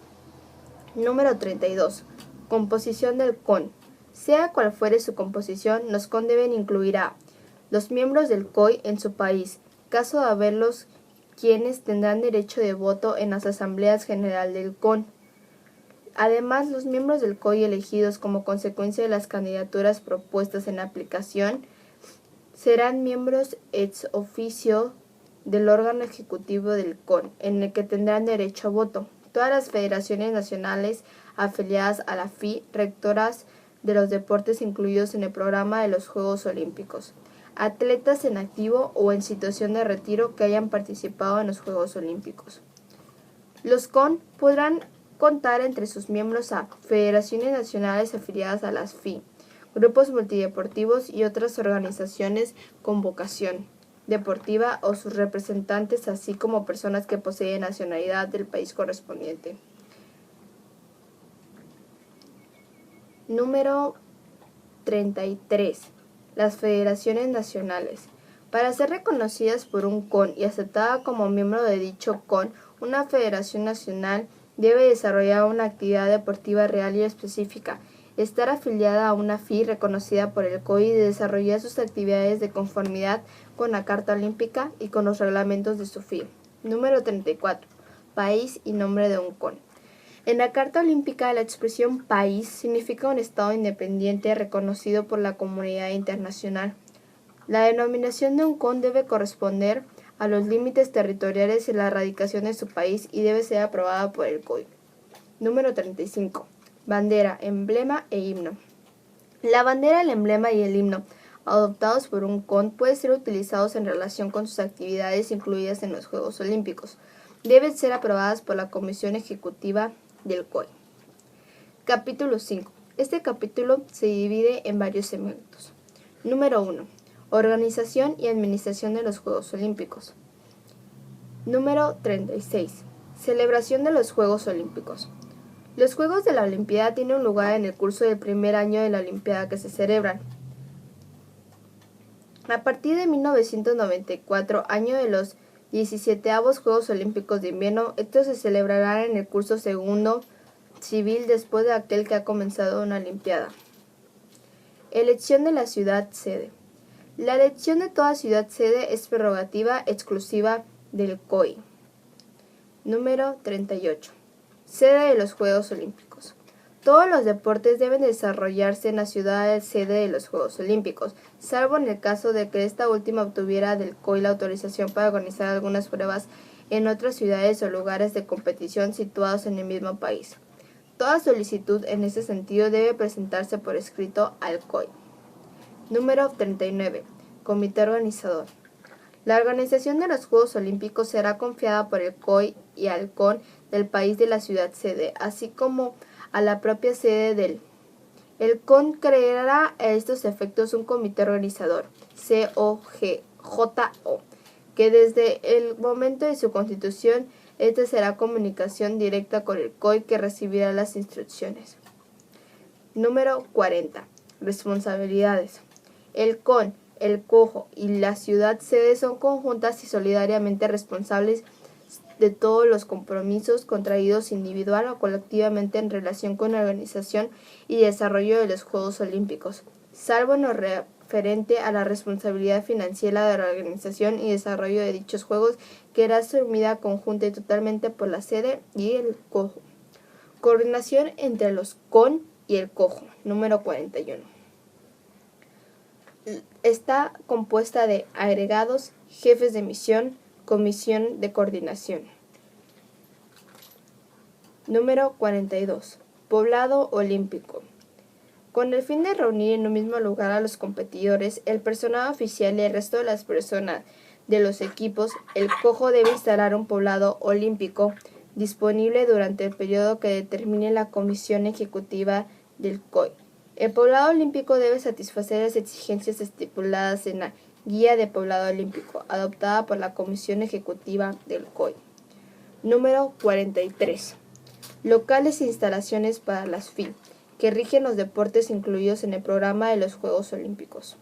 Número 32. Composición del CON. Sea cual fuere su composición, los CON deben incluir a los miembros del COI en su país, caso de haberlos, quienes tendrán derecho de voto en las asambleas general del CON. Además, los miembros del COI elegidos como consecuencia de las candidaturas propuestas en la aplicación serán miembros ex officio del órgano ejecutivo del CON, en el que tendrán derecho a voto. Todas las federaciones nacionales afiliadas a la FI, rectoras de los deportes incluidos en el programa de los Juegos Olímpicos, atletas en activo o en situación de retiro que hayan participado en los Juegos Olímpicos. Los CON podrán contar entre sus miembros a federaciones nacionales afiliadas a las FI, grupos multideportivos y otras organizaciones con vocación deportiva o sus representantes, así como personas que poseen nacionalidad del país correspondiente. Número 33. Las federaciones nacionales. Para ser reconocidas por un CON y aceptada como miembro de dicho CON, una federación nacional debe desarrollar una actividad deportiva real y específica, estar afiliada a una FI reconocida por el COI y desarrollar sus actividades de conformidad con la Carta Olímpica y con los reglamentos de su FI. Número 34. País y nombre de un CON. En la Carta Olímpica, la expresión país significa un estado independiente reconocido por la comunidad internacional. La denominación de un CON debe corresponder a los límites territoriales y la radicación de su país y debe ser aprobada por el COI. Número 35. Bandera, emblema e himno. La bandera, el emblema y el himno adoptados por un CON pueden ser utilizados en relación con sus actividades incluidas en los Juegos Olímpicos. Deben ser aprobadas por la Comisión Ejecutiva del COI. Capítulo 5. Este capítulo se divide en varios segmentos. Número 1. Organización y administración de los Juegos Olímpicos. Número 36. Celebración de los Juegos Olímpicos. Los Juegos de la Olimpiada tienen lugar en el curso del primer año de la Olimpiada que se celebran. A partir de 1994, año de los 17avos Juegos Olímpicos de Invierno, estos se celebrarán en el curso segundo civil después de aquel que ha comenzado una Olimpiada. Elección de la ciudad sede. La elección de toda ciudad sede es prerrogativa exclusiva del COI. Número 38. Sede de los Juegos Olímpicos. Todos los deportes deben desarrollarse en la ciudad sede de los Juegos Olímpicos, salvo en el caso de que esta última obtuviera del COI la autorización para organizar algunas pruebas en otras ciudades o lugares de competición situados en el mismo país. Toda solicitud en ese sentido debe presentarse por escrito al COI. Número 39. Comité organizador. La organización de los Juegos Olímpicos será confiada por el COI y al CON del país de la ciudad sede, así como a la propia sede del. El CON creará a estos efectos un comité organizador, COGJO, que desde el momento de su constitución, esta será comunicación directa con el COI que recibirá las instrucciones. Número 40. Responsabilidades. El CON, el COJO y la ciudad sede son conjuntas y solidariamente responsables de todos los compromisos contraídos individual o colectivamente en relación con la organización y desarrollo de los Juegos Olímpicos, salvo en lo referente a la responsabilidad financiera de la organización y desarrollo de dichos Juegos, que era asumida conjunta y totalmente por la sede y el COJO. Coordinación entre los CON y el COJO. Número 41. Está compuesta de agregados, jefes de misión, comisión de coordinación. Número 42. Poblado olímpico. Con el fin de reunir en un mismo lugar a los competidores, el personal oficial y el resto de las personas de los equipos, el COJO debe instalar un poblado olímpico disponible durante el periodo que determine la Comisión Ejecutiva del COI. El poblado olímpico debe satisfacer las exigencias estipuladas en la Guía de Poblado Olímpico, adoptada por la Comisión Ejecutiva del COI. Número 43. Locales e instalaciones para las FI, que rigen los deportes incluidos en el programa de los Juegos Olímpicos.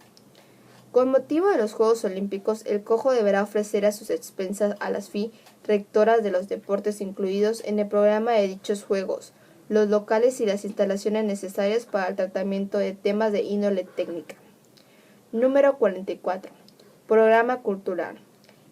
Con motivo de los Juegos Olímpicos, el COJO deberá ofrecer a sus expensas a las FI rectoras de los deportes incluidos en el programa de dichos Juegos, los locales y las instalaciones necesarias para el tratamiento de temas de índole técnica. Número 44. Programa cultural.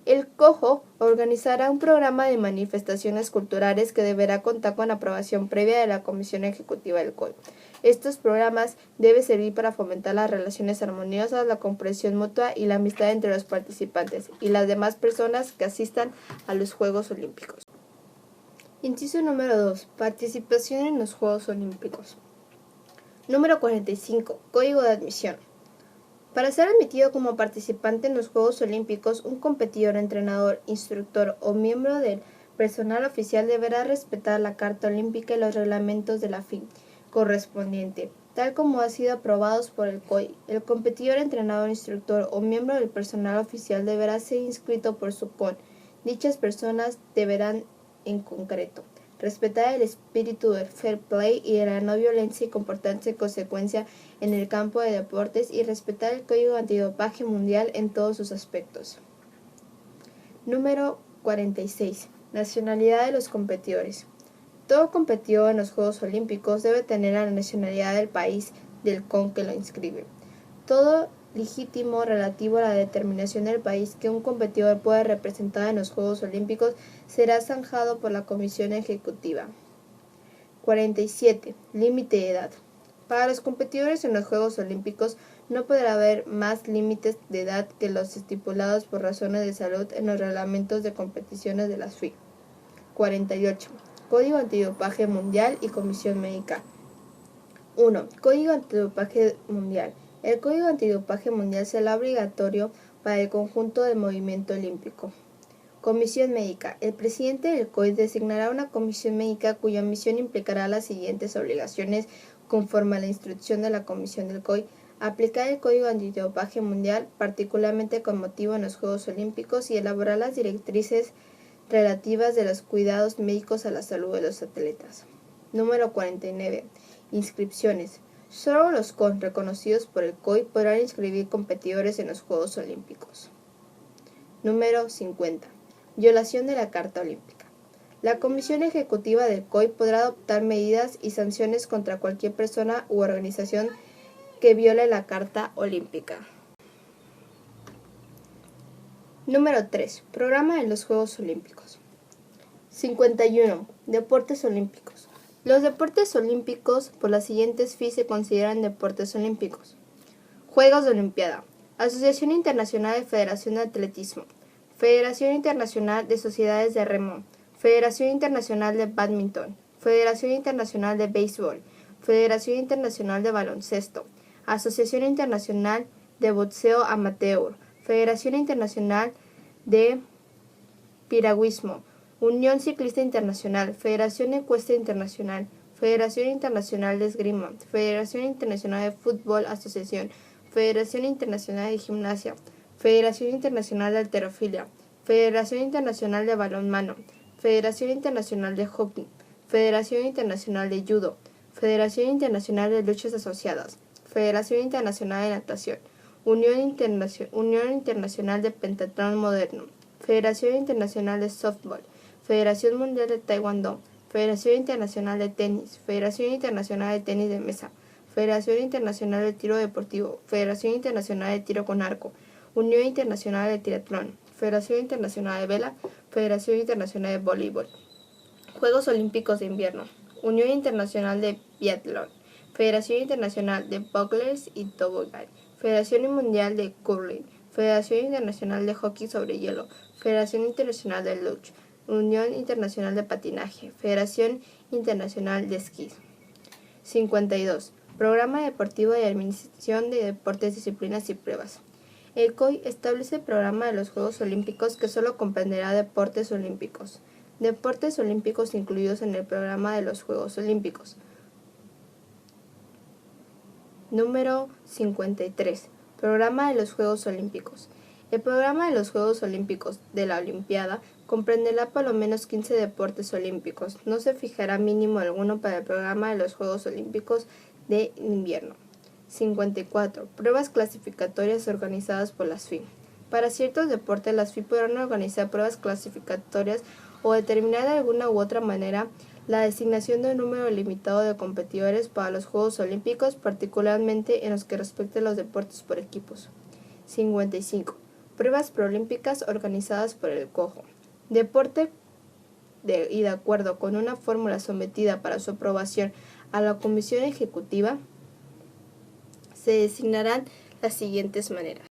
El COJO organizará un programa de manifestaciones culturales que deberá contar con aprobación previa de la Comisión Ejecutiva del COI. Estos programas deben servir para fomentar las relaciones armoniosas, la comprensión mutua y la amistad entre los participantes y las demás personas que asistan a los Juegos Olímpicos. Inciso número 2. Participación en los Juegos Olímpicos. Número 45. Código de admisión. Para ser admitido como participante en los Juegos Olímpicos, un competidor, entrenador, instructor o miembro del personal oficial deberá respetar la Carta Olímpica y los reglamentos de la FI correspondiente, tal como ha sido aprobados por el COI. El competidor, entrenador, instructor o miembro del personal oficial deberá ser inscrito por su CON. Dichas personas deberán, en concreto, respetar el espíritu del fair play y de la no violencia y comportarse en consecuencia en el campo de deportes y respetar el Código Antidopaje Mundial en todos sus aspectos. Número 46. Nacionalidad de los competidores. Todo competidor en los Juegos Olímpicos debe tener la nacionalidad del país del CON que lo inscribe. Todo legítimo relativo a la determinación del país que un competidor pueda representar en los Juegos Olímpicos será zanjado por la Comisión Ejecutiva. 47. Límite de edad. Para los competidores en los Juegos Olímpicos no podrá haber más límites de edad que los estipulados por razones de salud en los reglamentos de competiciones de la FIA. 48. Código Antidopaje Mundial y Comisión Médica. 1. Código Antidopaje Mundial. El Código Antidopaje Mundial será obligatorio para el conjunto del movimiento olímpico. Comisión Médica. El presidente del COI designará una comisión médica cuya misión implicará las siguientes obligaciones conforme a la instrucción de la comisión del COI: aplicar el Código Antidopaje Mundial, particularmente con motivo en los Juegos Olímpicos, y elaborar las directrices relativas de los cuidados médicos a la salud de los atletas. Número 49. Inscripciones. Solo los CON reconocidos por el COI podrán inscribir competidores en los Juegos Olímpicos. Número 50. Violación de la Carta Olímpica. La Comisión Ejecutiva del COI podrá adoptar medidas y sanciones contra cualquier persona u organización que viole la Carta Olímpica. Número 3. Programa de los Juegos Olímpicos. 51. Deportes olímpicos. Los deportes olímpicos por las siguientes FI se consideran deportes olímpicos. Juegos de Olimpiada. Asociación Internacional de Federación de Atletismo. Federación Internacional de Sociedades de Remo. Federación Internacional de Bádminton. Federación Internacional de Béisbol. Federación Internacional de Baloncesto. Asociación Internacional de Boxeo Amateur. Federación Internacional de Piragüismo, Unión Ciclista Internacional, Federación Ecuestre Internacional, Federación Internacional de Esgrima, Federación Internacional de Fútbol Asociación, Federación Internacional de Gimnasia, Federación Internacional de Halterofilia, Federación Internacional de Balonmano, Federación Internacional de Hockey, Federación Internacional de Judo, Federación Internacional de Luchas Asociadas, Federación Internacional de Natación, Unión Internacional de Pentatlón Moderno, Federación Internacional de Softball, Federación Mundial de Taekwondo, Federación Internacional de Tenis, Federación Internacional de Tenis de Mesa, Federación Internacional de Tiro Deportivo, Federación Internacional de Tiro con Arco, Unión Internacional de Triatlón, Federación Internacional de Vela, Federación Internacional de Voleibol. Juegos Olímpicos de Invierno, Unión Internacional de Biatlón, Federación Internacional de Bowls y Tobogán, Federación Mundial de Curling, Federación Internacional de Hockey sobre Hielo, Federación Internacional de Luge, Unión Internacional de Patinaje, Federación Internacional de Esquí. 52. Programa Deportivo de Administración de Deportes, Disciplinas y Pruebas. El COI establece el programa de los Juegos Olímpicos que solo comprenderá deportes olímpicos. Deportes olímpicos incluidos en el programa de los Juegos Olímpicos. Número 53. Programa de los Juegos Olímpicos. El programa de los Juegos Olímpicos de la Olimpiada comprenderá por lo menos 15 deportes olímpicos. No se fijará mínimo alguno para el programa de los Juegos Olímpicos de Invierno. 54. Pruebas clasificatorias organizadas por las FI. Para ciertos deportes, las FI podrán organizar pruebas clasificatorias o determinar de alguna u otra manera la designación de un número limitado de competidores para los Juegos Olímpicos, particularmente en los que respecte a los deportes por equipos. 55. Pruebas preolímpicas organizadas por el COJO. Deporte y de acuerdo con una fórmula sometida para su aprobación a la Comisión Ejecutiva, se designarán las siguientes maneras.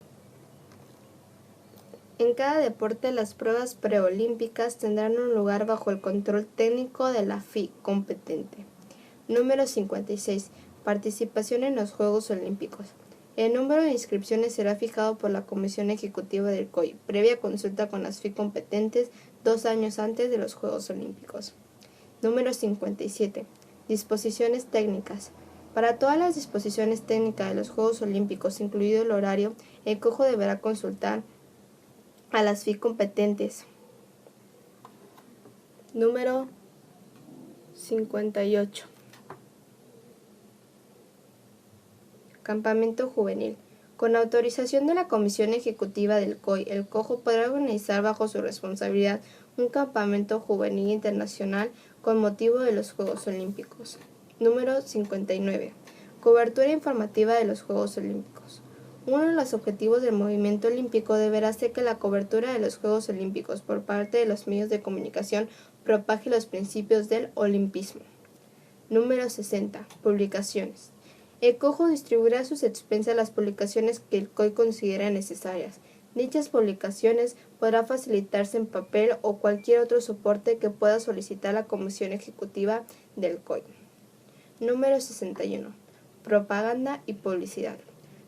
En cada deporte, las pruebas preolímpicas tendrán un lugar bajo el control técnico de la FI competente. Número 56. Participación en los Juegos Olímpicos. El número de inscripciones será fijado por la Comisión Ejecutiva del COI, previa consulta con las FI competentes 2 años antes de los Juegos Olímpicos. Número 57. Disposiciones técnicas. Para todas las disposiciones técnicas de los Juegos Olímpicos, incluido el horario, el COJO deberá consultar a las FIC competentes. Número 58. Campamento juvenil. Con autorización de la Comisión Ejecutiva del COI, el COJO podrá organizar bajo su responsabilidad un campamento juvenil internacional con motivo de los Juegos Olímpicos. Número 59. Cobertura informativa de los Juegos Olímpicos. Uno de los objetivos del movimiento olímpico deberá ser que la cobertura de los Juegos Olímpicos por parte de los medios de comunicación propague los principios del olimpismo. Número 60. Publicaciones. El COJO distribuirá a sus expensas las publicaciones que el COI considere necesarias. Dichas publicaciones podrán facilitarse en papel o cualquier otro soporte que pueda solicitar la Comisión Ejecutiva del COI. Número 61. Propaganda y publicidad.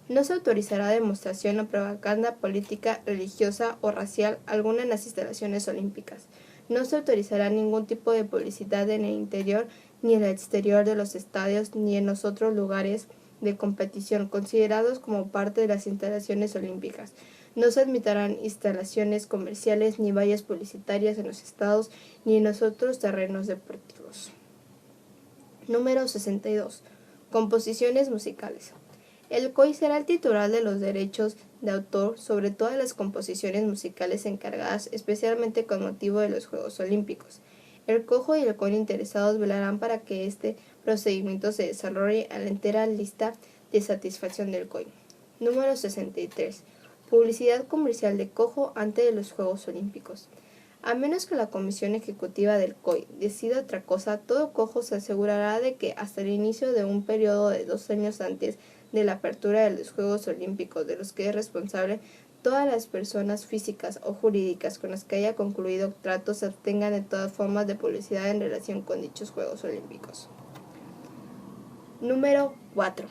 No se autorizará demostración o propaganda política, religiosa o racial alguna en las instalaciones olímpicas. No se autorizará ningún tipo de publicidad en el interior ni en el exterior de los estadios ni en los otros lugares de competición considerados como parte de las instalaciones olímpicas. No se admitirán instalaciones comerciales ni vallas publicitarias en los estados ni en los otros terrenos deportivos. Número 62. Composiciones musicales. El COI será el titular de los derechos de autor sobre todas las composiciones musicales encargadas especialmente con motivo de los Juegos Olímpicos. El COJO y el COI interesados velarán para que este procedimiento se desarrolle a la entera lista de satisfacción del COI. Número 63. Publicidad comercial de COJO antes de los Juegos Olímpicos. A menos que la Comisión Ejecutiva del COI decida otra cosa, todo COJO se asegurará de que hasta el inicio de un periodo de 2 años antes de la apertura de los Juegos Olímpicos de los que es responsable, todas las personas físicas o jurídicas con las que haya concluido tratos se abstengan de todas formas de publicidad en relación con dichos Juegos Olímpicos. Número 4.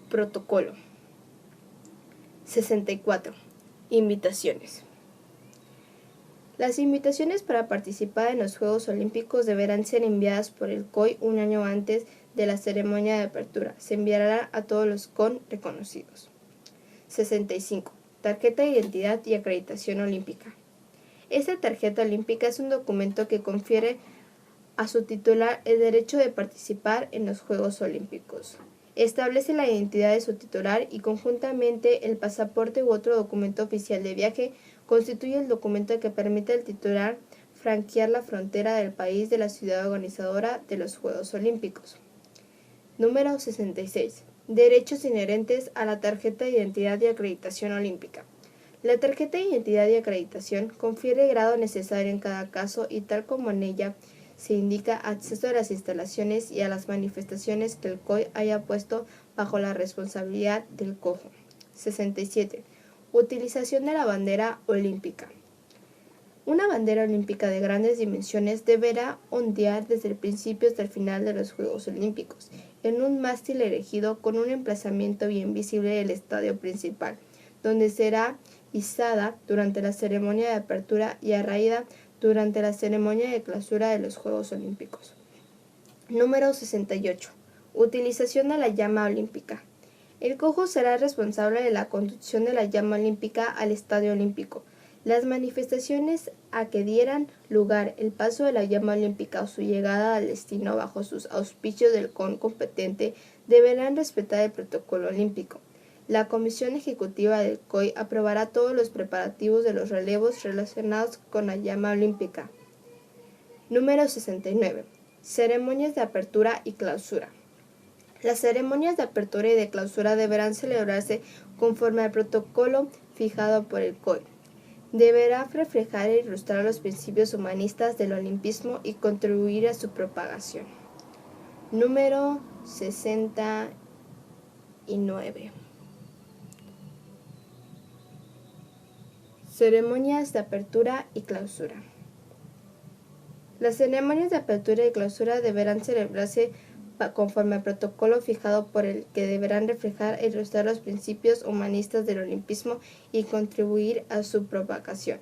Protocolo. 64. Invitaciones. Las invitaciones para participar en los Juegos Olímpicos deberán ser enviadas por el COI un año antes de la ceremonia de apertura. Se enviará a todos los CON reconocidos. 65. Tarjeta de identidad y acreditación olímpica. Esta tarjeta olímpica es un documento que confiere a su titular el derecho de participar en los Juegos Olímpicos. Establece la identidad de su titular y conjuntamente el pasaporte u otro documento oficial de viaje constituye el documento que permite al titular franquear la frontera del país de la ciudad organizadora de los Juegos Olímpicos. Número 66. Derechos inherentes a la tarjeta de identidad y acreditación olímpica. La tarjeta de identidad y acreditación confiere el grado necesario en cada caso y tal como en ella se indica acceso a las instalaciones y a las manifestaciones que el COI haya puesto bajo la responsabilidad del COJO. 67. Utilización de la bandera olímpica. Una bandera olímpica de grandes dimensiones deberá ondear desde el principio hasta el final de los Juegos Olímpicos, en un mástil erigido con un emplazamiento bien visible del estadio principal, donde será izada durante la ceremonia de apertura y arraída durante la ceremonia de clausura de los Juegos Olímpicos. Número 68. Utilización de la llama olímpica. El COJO será responsable de la conducción de la llama olímpica al Estadio Olímpico. Las manifestaciones a que dieran lugar el paso de la llama olímpica o su llegada al destino bajo sus auspicios del CON competente deberán respetar el protocolo olímpico. La Comisión Ejecutiva del COI aprobará todos los preparativos de los relevos relacionados con la llama olímpica. Número 69. Ceremonias de apertura y clausura. Las ceremonias de apertura y de clausura deberán celebrarse conforme al protocolo fijado por el COI. Deberá reflejar e ilustrar los principios humanistas del olimpismo y contribuir a su propagación. Número 69. Ceremonias de apertura y clausura. Las ceremonias de apertura y clausura deberán celebrarse conforme al protocolo fijado por el que deberán reflejar e ilustrar los principios humanistas del olimpismo y contribuir a su propagación.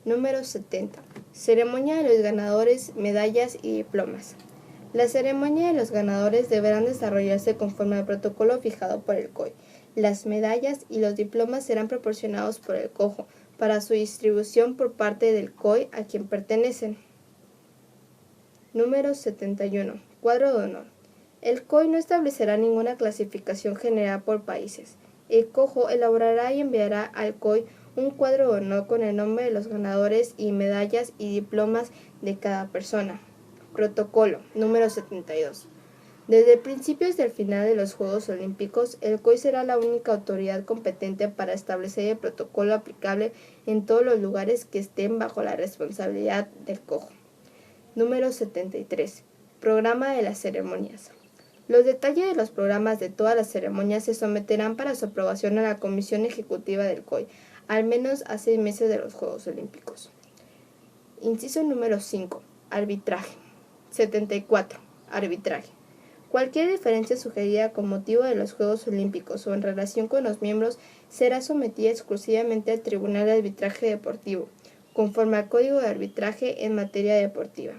Número 70. Ceremonia de los ganadores, medallas y diplomas. La ceremonia de los ganadores deberán desarrollarse conforme al protocolo fijado por el COI. Las medallas y los diplomas serán proporcionados por el COJO para su distribución por parte del COI a quien pertenecen. Número 71. Cuadro de honor. El COI no establecerá ninguna clasificación general por países. El COJO elaborará y enviará al COI un cuadro de honor con el nombre de los ganadores y medallas y diplomas de cada persona. Protocolo número 72. Desde el principio hasta el final de los Juegos Olímpicos, el COI será la única autoridad competente para establecer el protocolo aplicable en todos los lugares que estén bajo la responsabilidad del COJO. Número 73. Programa de las ceremonias. Los detalles de los programas de todas las ceremonias se someterán para su aprobación a la Comisión Ejecutiva del COI, al menos a 6 meses de los Juegos Olímpicos. Inciso número 5. Arbitraje. 74. Arbitraje. Cualquier diferencia sugerida con motivo de los Juegos Olímpicos o en relación con los miembros será sometida exclusivamente al Tribunal de Arbitraje Deportivo, conforme al Código de Arbitraje en materia deportiva.